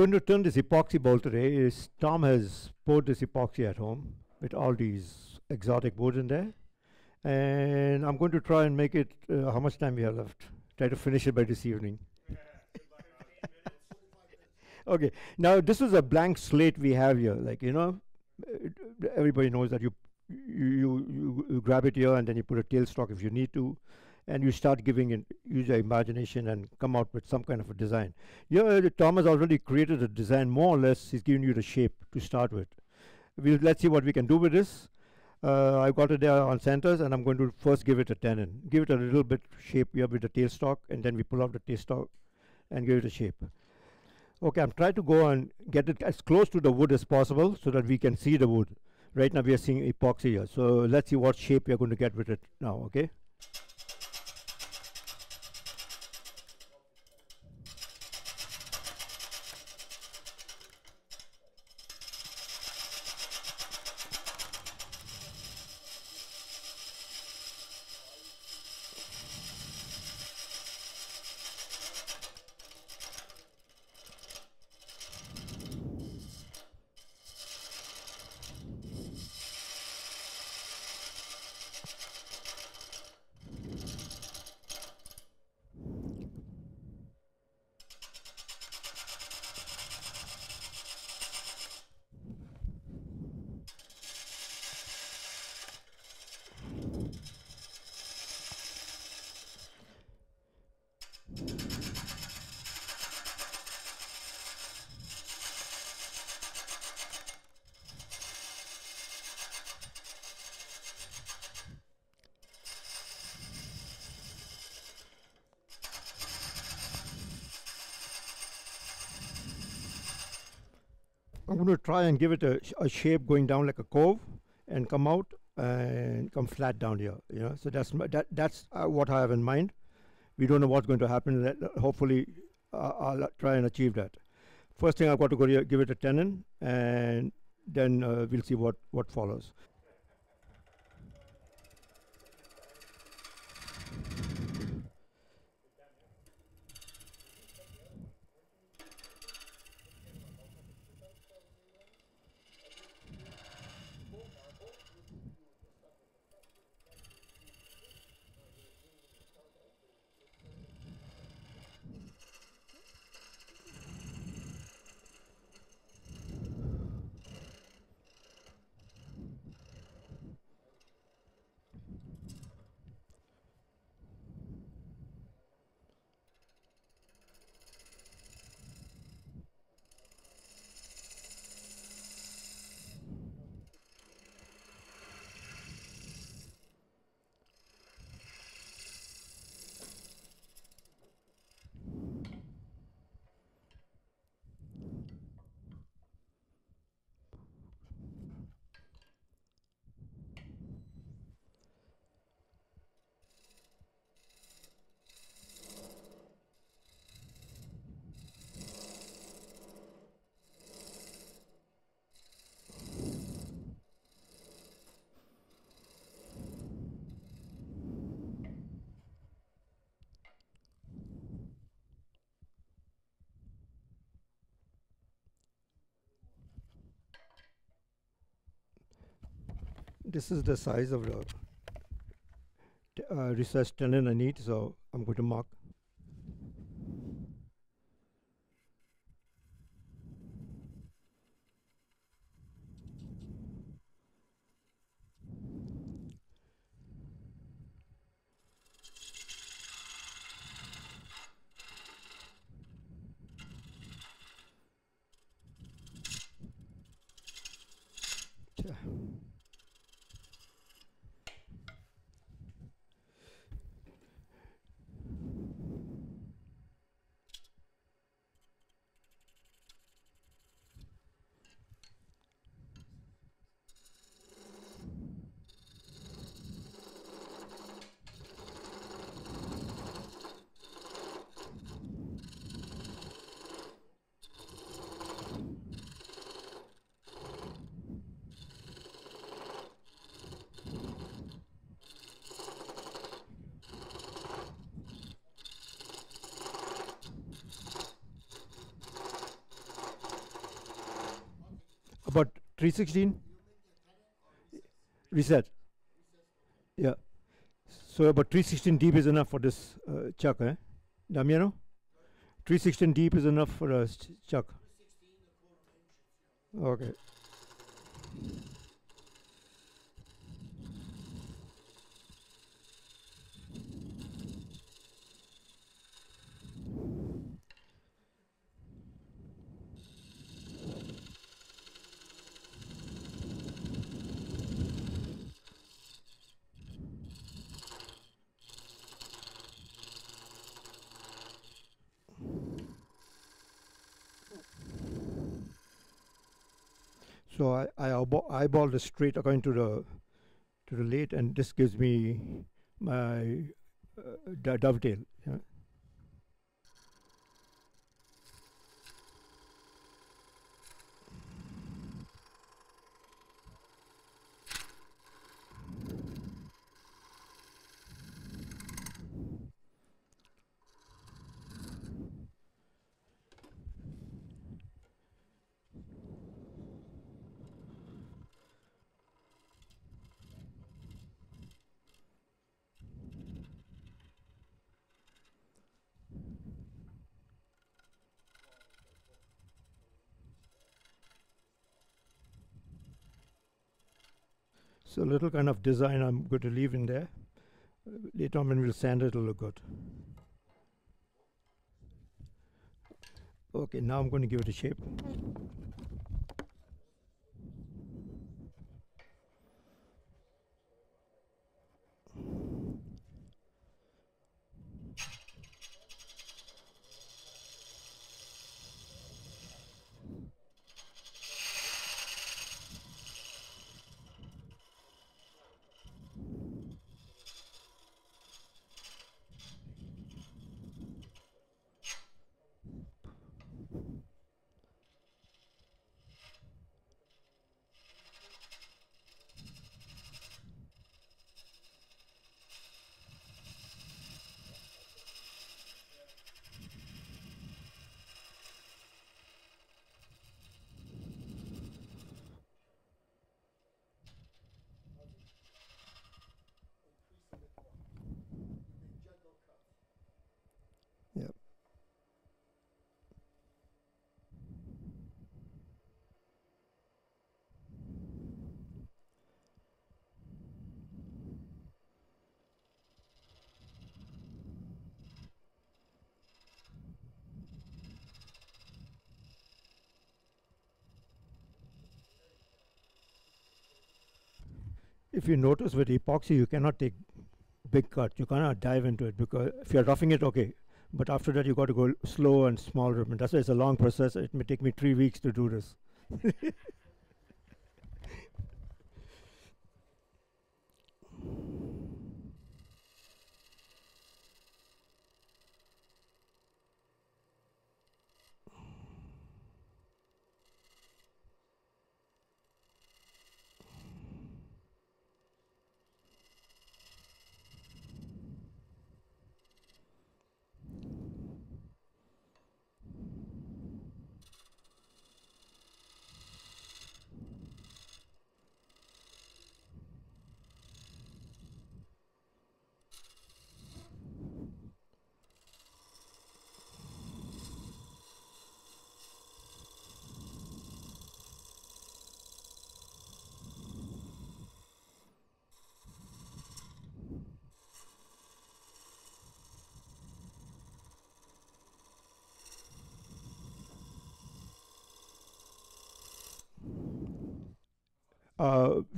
going to turn this epoxy bowl today. Tom has poured this epoxy at home with all these exotic boards in there. And I'm going to try and make it, how much time we have left? Try to finish it by this evening. Okay, now this is a blank slate we have here. Like, everybody knows that you grab it here and then you put a tailstock if you need to, and you start use your imagination and come out with some kind of a design. Tom has already created a design, more or less. He's giving you the shape to start with. Let's see what we can do with this. I've got it there on centers, and I'm going to first give it a tenon. Give it a little bit shape here with the tailstock, and then we pull out the tailstock and give it a shape. Okay, I'm trying to go and get it as close to the wood as possible so that we can see the wood. Right now we are seeing epoxy here. So let's see what shape we are going to get with it now, okay? I'm going to try and give it a shape going down like a cove and come out and come flat down here. So that's what I have in mind. We don't know what's going to happen. Hopefully, I'll try and achieve that. First thing, I've got to go here, give it a tenon, and then we'll see what follows. This is the size of the recessed tenon I need, so I'm going to mark. 316 reset. Yeah. So about 316 deep is enough for this chuck, eh? Damiano? 316 deep is enough for a chuck. Okay. So eyeball the straight according to the lathe, and this gives me my dovetail. Yeah. So a little kind of design I'm going to leave in there. Later on when we'll sand it, it'll look good. Okay, now I'm going to give it a shape. Yep. If you notice with epoxy, you cannot take big cut. You cannot dive into it because if you're roughing it, okay. But after that, you got to go slow and smaller. And that's why it's a long process. It may take me 3 weeks to do this.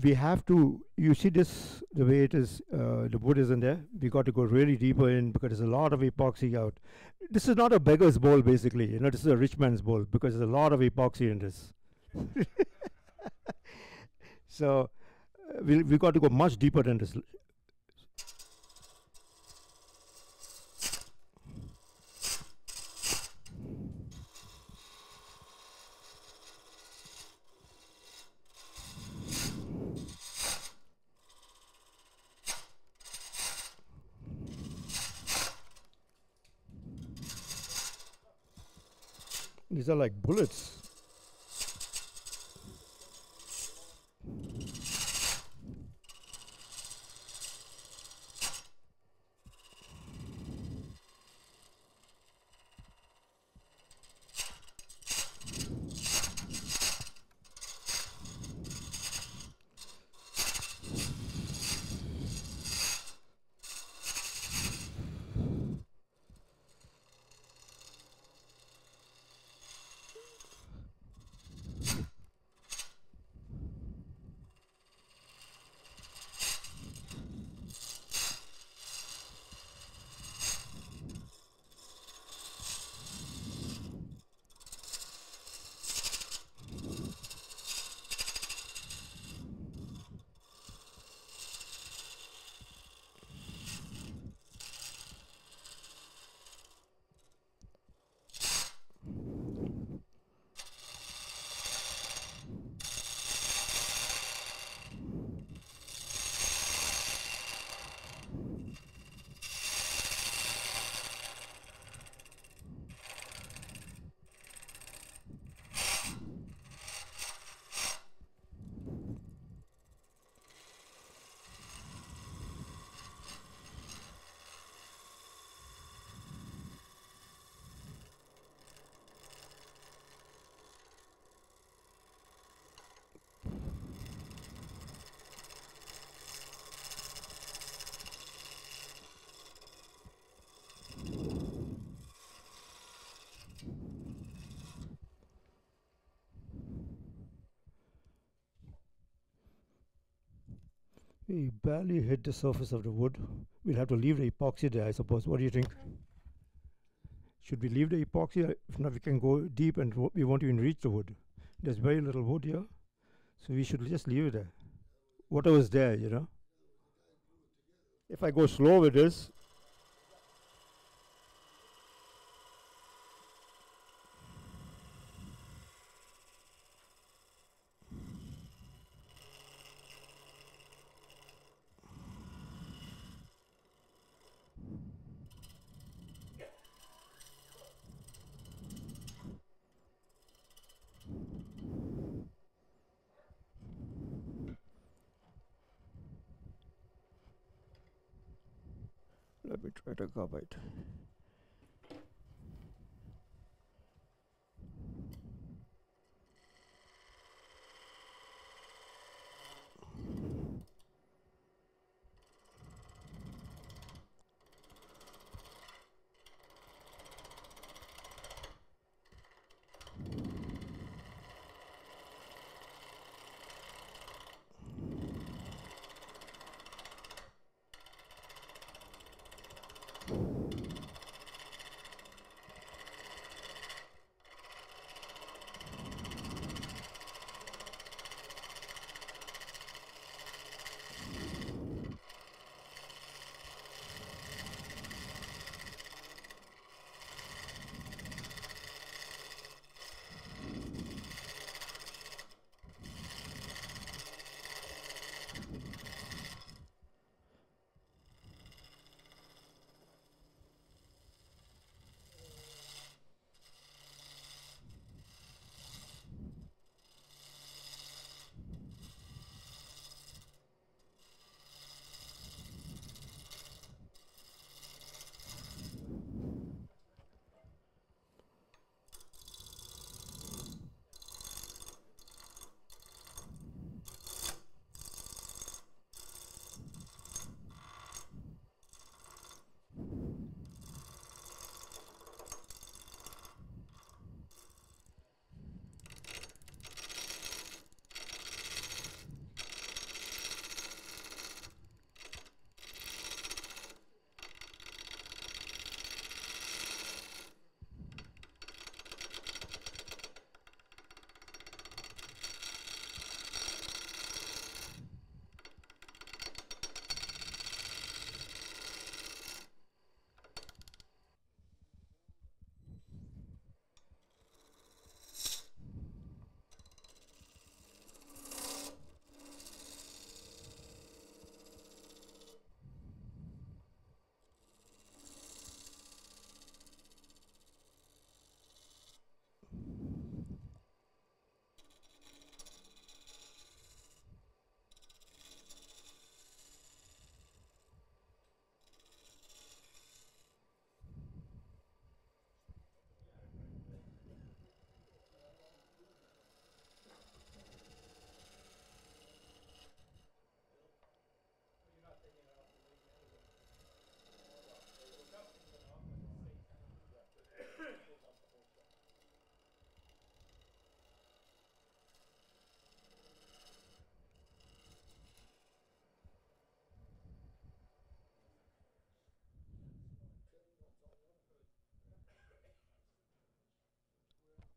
We have to, you see this, the way it is, the wood is in there. We got to go really deeper in because there's a lot of epoxy out. This is not a beggar's bowl, basically. You know, this is a rich man's bowl because there's a lot of epoxy in this. So we got to go much deeper than this. These are like bullets. We barely hit the surface of the wood. We'll have to leave the epoxy there, I suppose. What do you think? Should we leave the epoxy? If not, we can go deep and we won't even reach the wood. There's very little wood here, so we should just leave it there. Whatever's there, you know. If I go slow with this, let me try to cover it.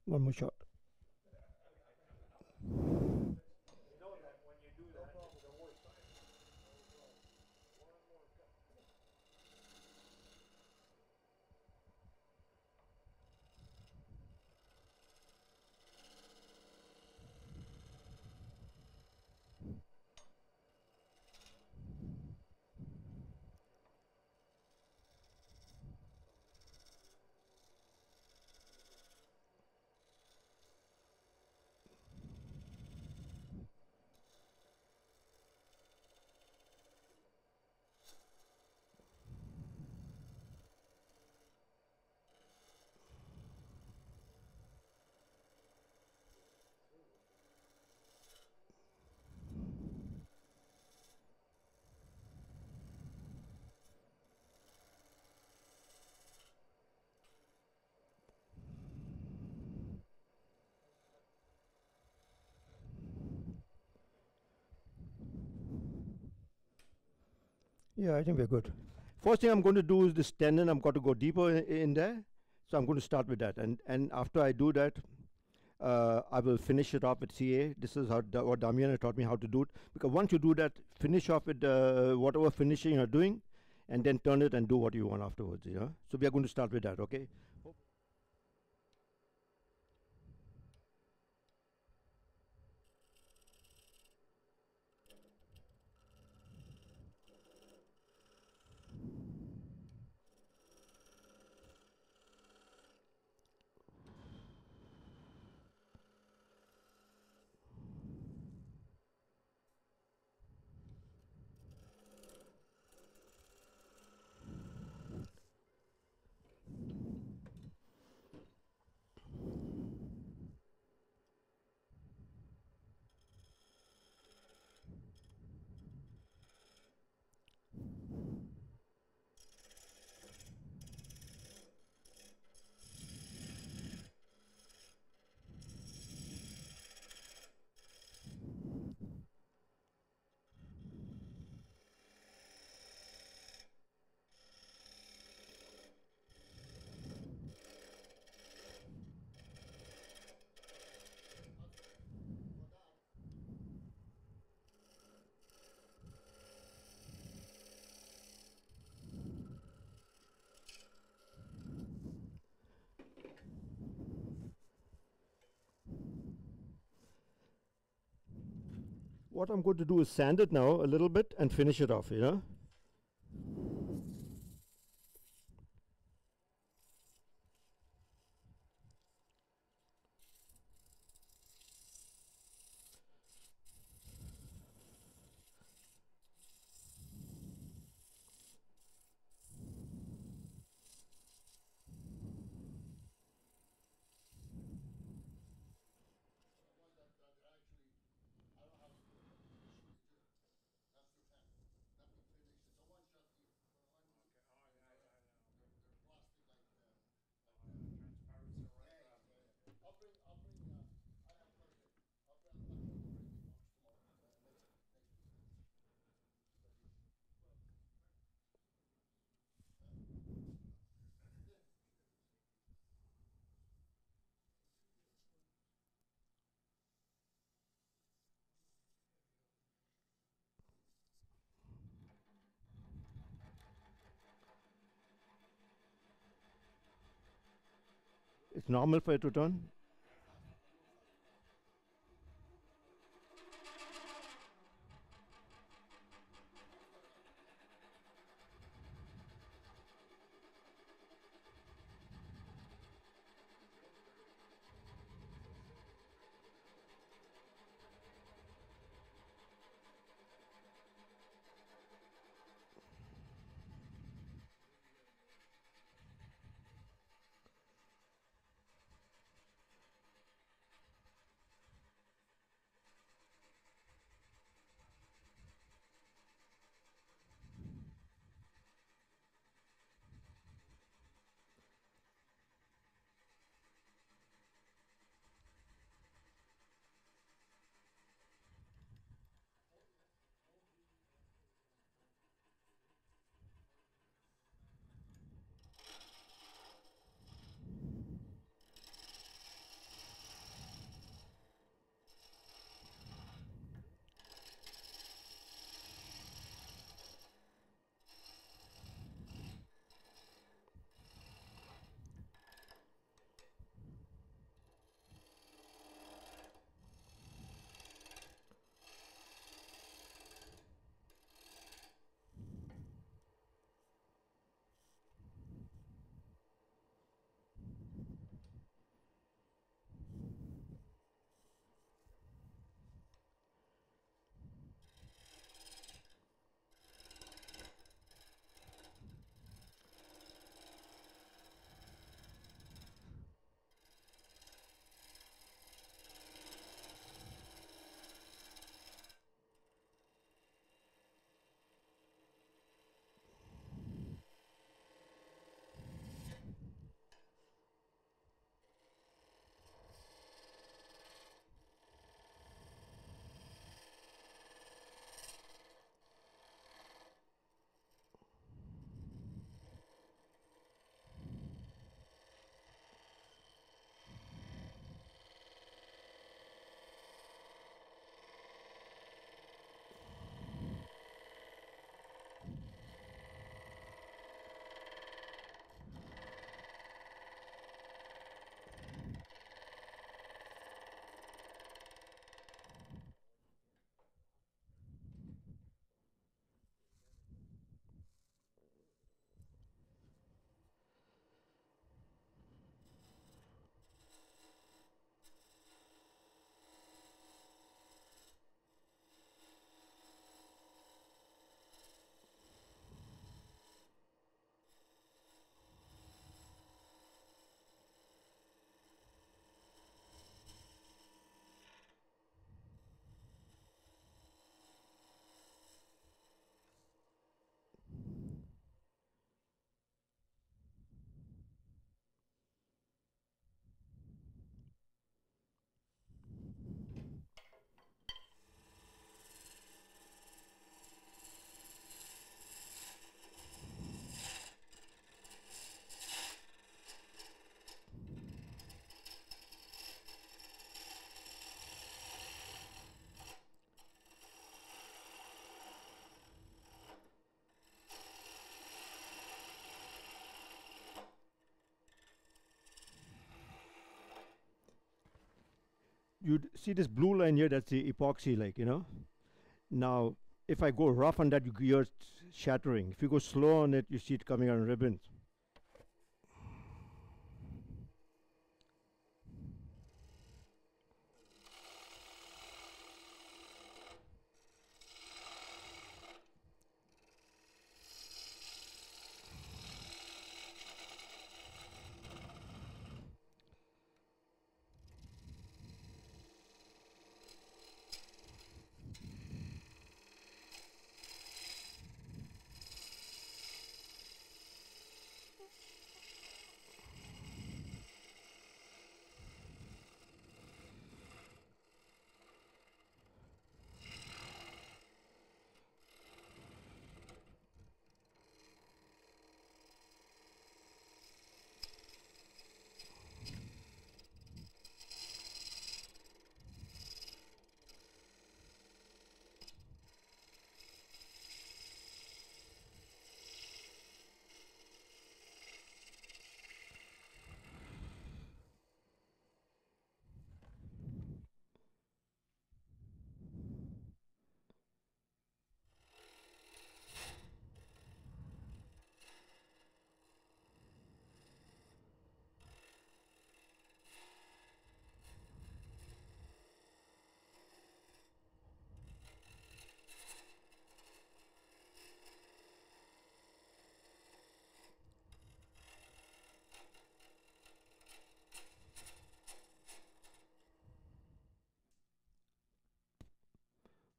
One more shot. Yeah, I think we're good. First thing I'm going to do is this tendon. I'm going to go deeper in there. So I'm going to start with that. And after I do that, I will finish it off with CA. This is how what Damian taught me how to do it. Because once you do that, finish off with whatever finishing you're doing, and then turn it and do what you want afterwards. You know. So we are going to start with that. Okay. What I'm going to do is sand it now a little bit and finish it off. You know. It's normal for it to turn. you'd see this blue line here, that's the epoxy, like, you know. Now, if I go rough on that, you hear it shattering. If you go slow on it, you see it coming out in ribbons.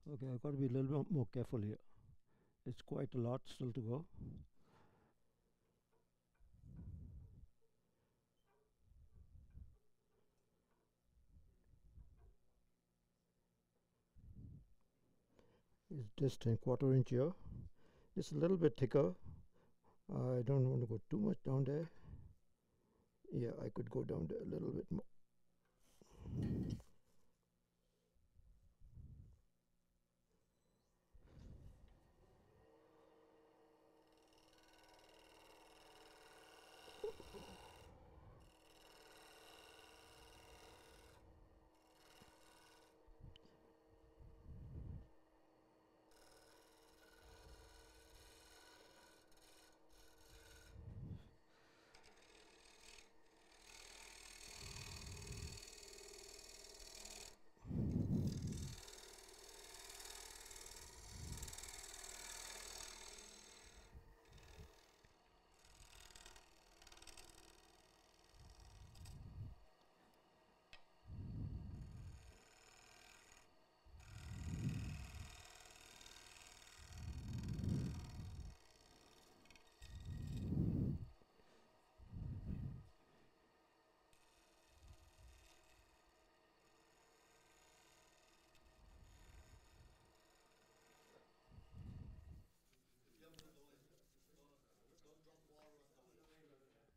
Okay, I've got to be a little bit more careful here. It's quite a lot still to go. It's just a quarter inch here. It's a little bit thicker. I don't want to go too much down there. Yeah, I could go down there a little bit more.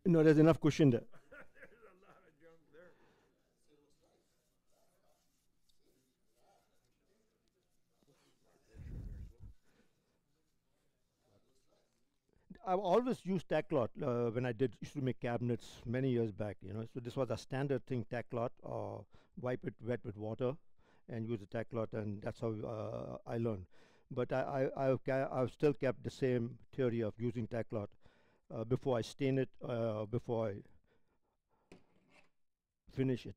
No, there's enough cushion there. I've always used tack cloth when I used to make cabinets many years back. You know, so this was a standard thing: tack cloth, or wipe it wet with water, and use the tack cloth, and that's how I learned. But I've still kept the same theory of using tack cloth before I stain it, before I finish it.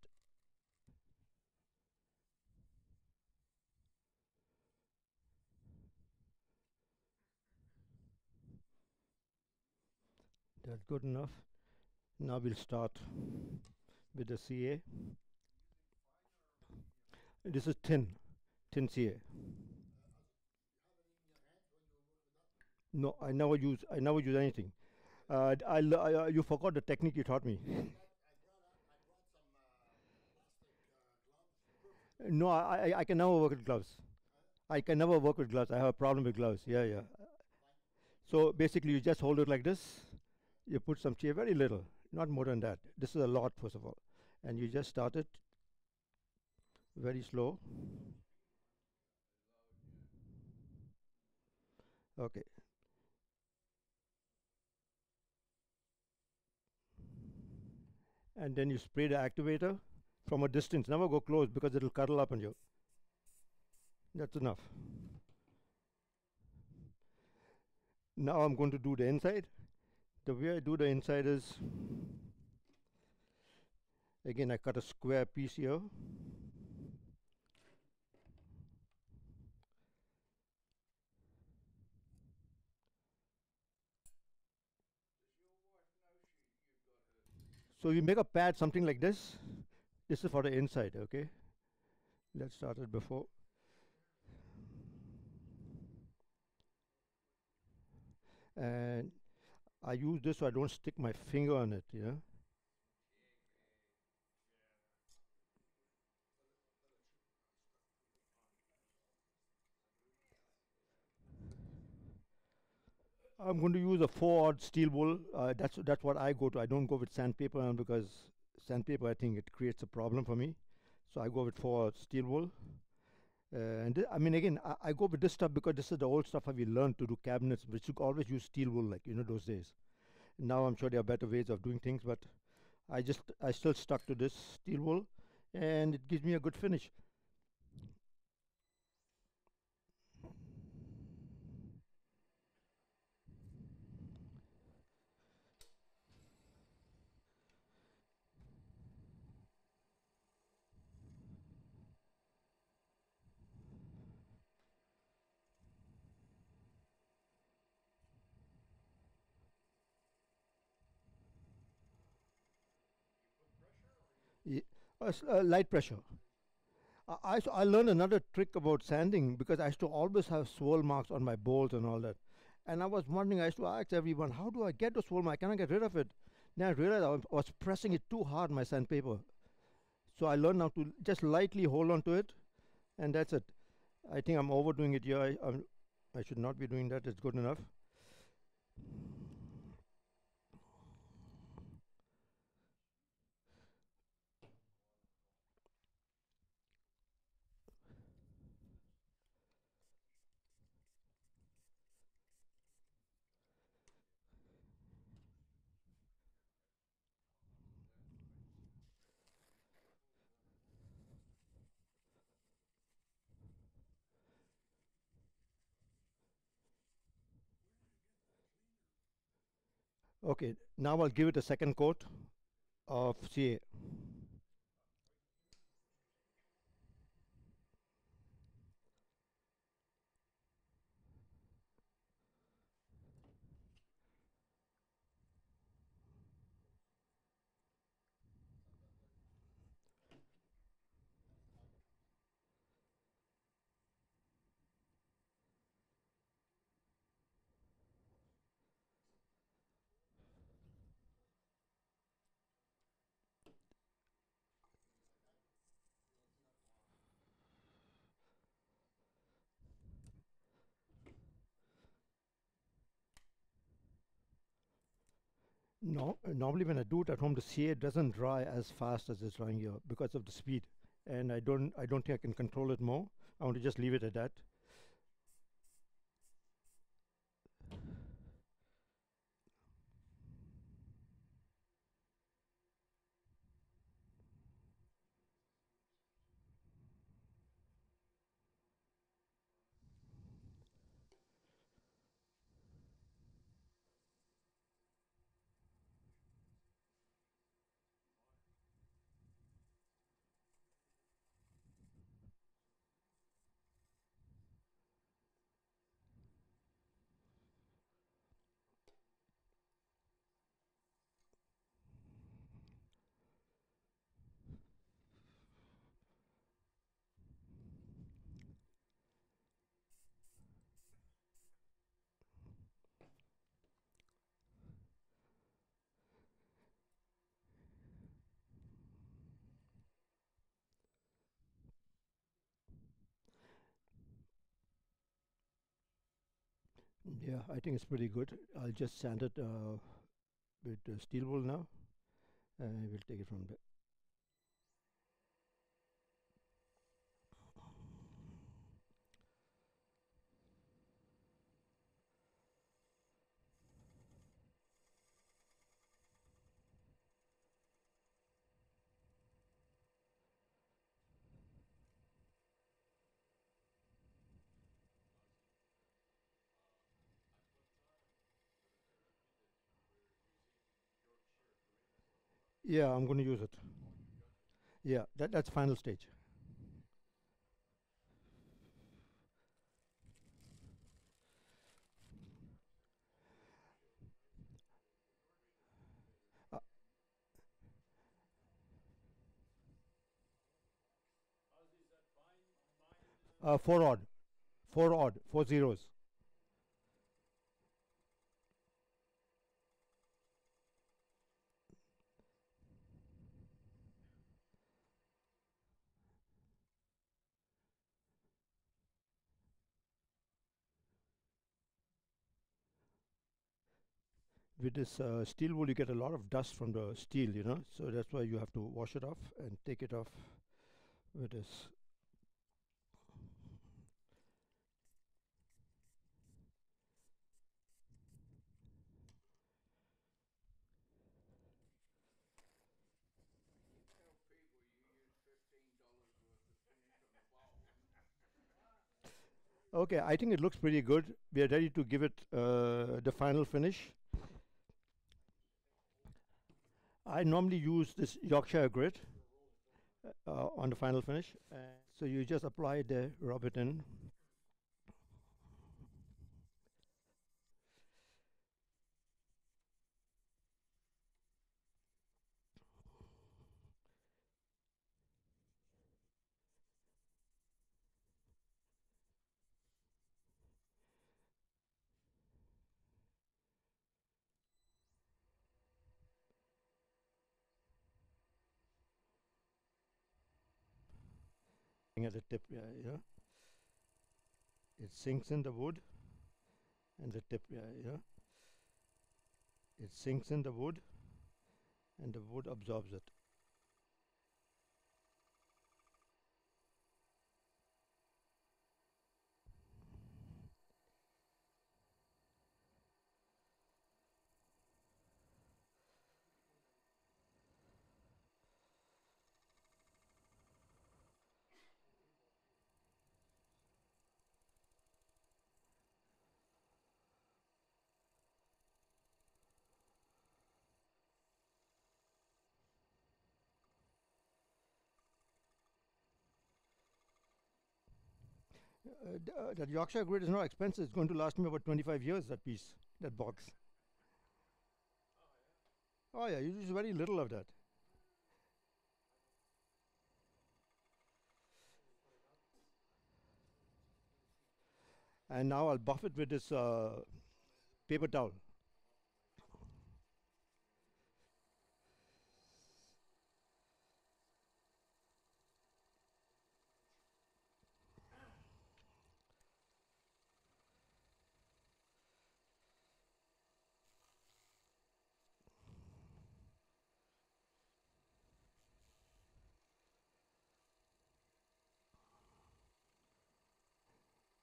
That's good enough. Now we'll start with the CA. This is thin CA. No, I never use anything. You forgot the technique you taught me. No, I can never work with gloves. I can never work with gloves. I have a problem with gloves. Yeah, yeah. So basically, you just hold it like this. You put some chia, very little, not more than that. This is a lot, first of all. And you just start it very slow. Okay. And then you spray the activator from a distance. Never go close because it'll cuddle up on you. That's enough. Now I'm going to do the inside. The way I do the inside is, again, I cut a square piece here. So you make a pad, something like this. This is for the inside, okay? Let's start it before. And I use this so I don't stick my finger on it, yeah? I'm going to use a 4-odd steel wool. That's what I go to. I don't go with sandpaper because sandpaper, I think it creates a problem for me. So I go with 4-odd steel wool. I mean, again, I go with this stuff because this is the old stuff that we learned to do cabinets, which you always use steel wool, like, those days. Now I'm sure there are better ways of doing things, but I still stuck to this steel wool, and it gives me a good finish. Light pressure. I learned another trick about sanding because I used to always have swirl marks on my bowls and all that. And I was wondering, I used to ask everyone, how do I get the swirl mark? Can I get rid of it? Then I realized I was pressing it too hard, my sandpaper. So I learned now to just lightly hold on to it, and that's it. I think I'm overdoing it here. I should not be doing that. It's good enough. Okay, now I'll give it a second coat of CA. No, normally when I do it at home, the CA doesn't dry as fast as it's drying here because of the speed, and I don't think I can control it more. I want to just leave it at that. Yeah, I think it's pretty good. I'll just sand it with steel wool now, and we'll take it from there. Yeah, I'm going to use it. Yeah, that's final stage. Uh, 4 odd, 4 odd, 4 zeros. With this steel wool, you get a lot of dust from the steel, so that's why you have to wash it off and take it off with this. Okay, I think it looks pretty good. We are ready to give it the final finish. I normally use this Yorkshire grit on the final finish. So you just apply it there, rub it in. At the tip, yeah, it sinks in the wood, and the tip, yeah, it sinks in the wood, and the wood absorbs it. That Yorkshire grit is not expensive. It's going to last me about 25 years, that piece, that box. Oh, yeah, you use very little of that. And now I'll buff it with this paper towel.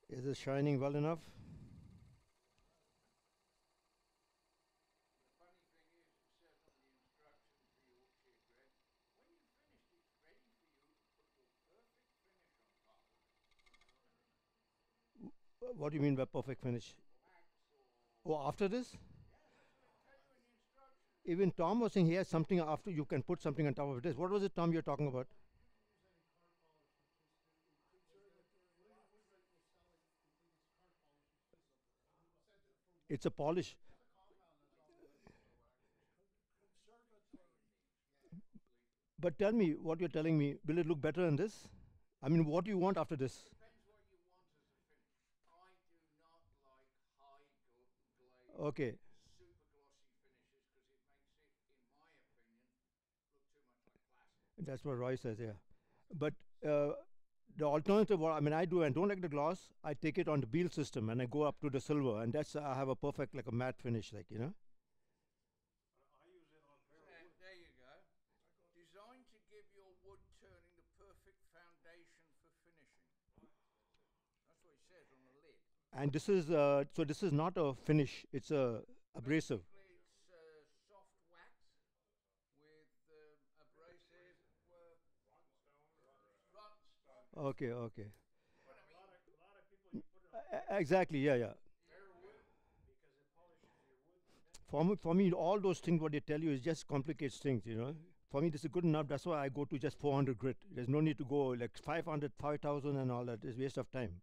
Is it shining well enough? What do you mean by perfect finish? Oh, after this? Even Tom was saying he has something after you can put something on top of this. What was it, Tom, you're talking about? It's a polish. But tell me what you're telling me. Will it look better than this? I mean, what do you want after this? Okay, that's what Roy says, yeah. But uh, the alternative, what I mean, I do, and don't like the gloss, I take it on the Beal system and I go up to the silver, and that's, I have a perfect, like a matte finish, like. And this is, so this is not a finish, it's a abrasive. Okay, okay. Exactly, yeah, yeah. For me, all those things what they tell you is just complicates things. For me, this is good enough. That's why I go to just 400 grit. There's no need to go like 500, 5,000 and all that. It's waste of time.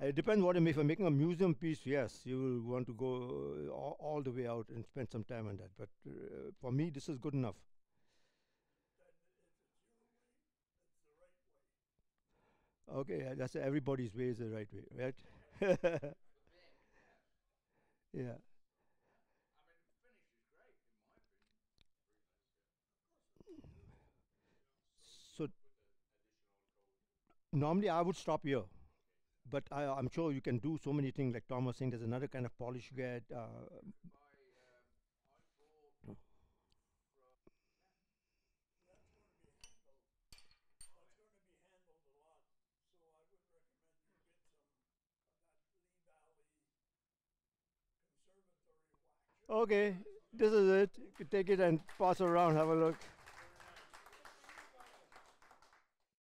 It depends what you make. If you're making a museum piece, yes, you will want to go all the way out and spend some time on that. But for me, this is good enough. Okay, that's everybody's way is the right way, right? Yeah. So normally I would stop here, but I'm sure you can do so many things. Like Tom was saying, there's another kind of polish you get. Okay, this is it. You can take it and pass around, have a look.